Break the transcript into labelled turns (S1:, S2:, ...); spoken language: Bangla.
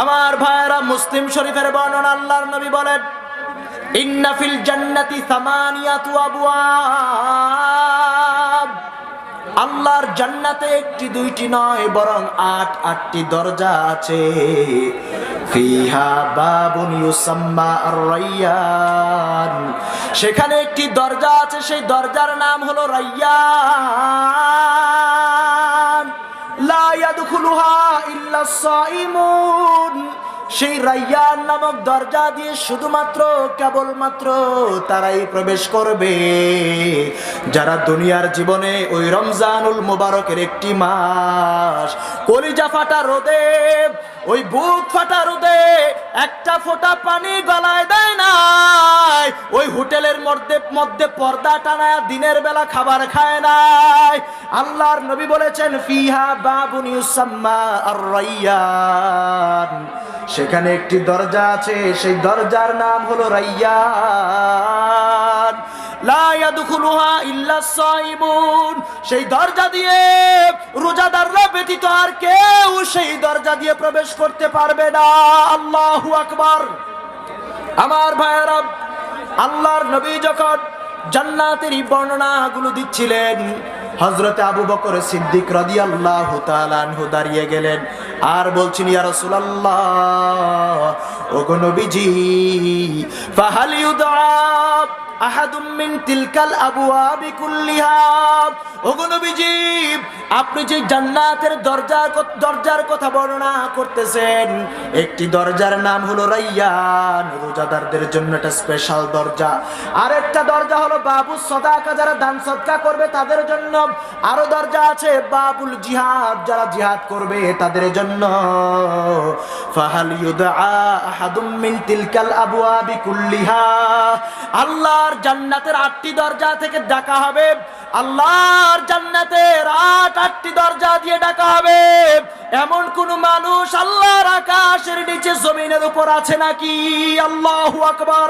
S1: আমার ভাইরা, মুসলিম শরীফের বর্ণনা, আল্লাহর নবী বলেন, ইন্না ফিল জান্নাতি সামানিয়াতু আবওয়াব। আল্লাহর জান্নাতে একটি দুইটি নয়, বরং আটটি দরজা আছে। ফিহা বাবুন ইউসাম্মা আর-রায়্যান। সেখানে একটি দরজা আছে, সেই দরজার নাম হলো রায়্যান। লা ইয়াদখুলুহা ইল্লা সাইমুন। সেই রায়্যান নামক দরজা দিয়ে শুধুমাত্র কেবলমাত্র তারাই প্রবেশ করবে যারা দুনিয়ার জীবনে ওই রমজানুল মুবারকের একটি মাস কলিজা ফাটা রোদে, ওই বুক ফাটা রোদে একটা ফোঁটা পানি গলায় দেয় নাই, ওই হোটেলের মধ্যে পর্দা টানায় দিনের বেলা খাবার খায় নাই। আল্লাহর নবী বলেছেন, ফিহা বাবুন ইউসাম্মা আর-রায়্যান। সেখানে একটি দরজা আছে, সেই দরজার নাম হলো রায়্যান। লা ইয়াদখুলুহা ইল্লা সাইমুন। সেই দরজা দিয়ে রোজাদাররা ব্যতীত আর কেউ সেই দরজা দিয়ে প্রবেশ করতে পারবে না। আল্লাহু আকবার। আমার ভাইয়েরা, আল্লাহর নবী যখন জান্নাতের বর্ণনাগুলো দিচ্ছিলেন, হযরতে আবু বকর সিদ্দিক রাদিয়াল্লাহু তাআলা আনহু দাঁড়িয়ে গেলেন আর বলছেন, ইয়া রাসূলুল্লাহ, ওগো নবীজি, ফাহাল ইউদআ আহাদুম মিন তিলকাল আবওয়াবি কুল্লিহা। ওগো নবীজি, আপনি যে জান্নাতের দরজার কথা বর্ণনা করতেছেন, একটি দরজার নাম হলো রায়্যান, রোজাদারদের জন্য একটা স্পেশাল দরজা। আরেকটা দরজা হলো বাবুস সাদাকা, যারা দান সদকা করবে তাদের জন্য। আরো দরজা আছে বাবুল জিহাদ, যারা জিহাদ করবে তাদের জন্য। ফাহাল ইউদআ আহাদুম মিন তিলকাল আবওয়াবি কুল্লিহা। আল্লাহর জান্নাতের 8টি দরজা থেকে ডাকা হবে। আল্লাহর জান্নাতের 8টি দরজা দিয়ে ডাকা হবে। এমন কোন মানুষ আল্লাহর আকাশের নিচে জমিনের উপর আছে নাকি? আল্লাহু আকবার।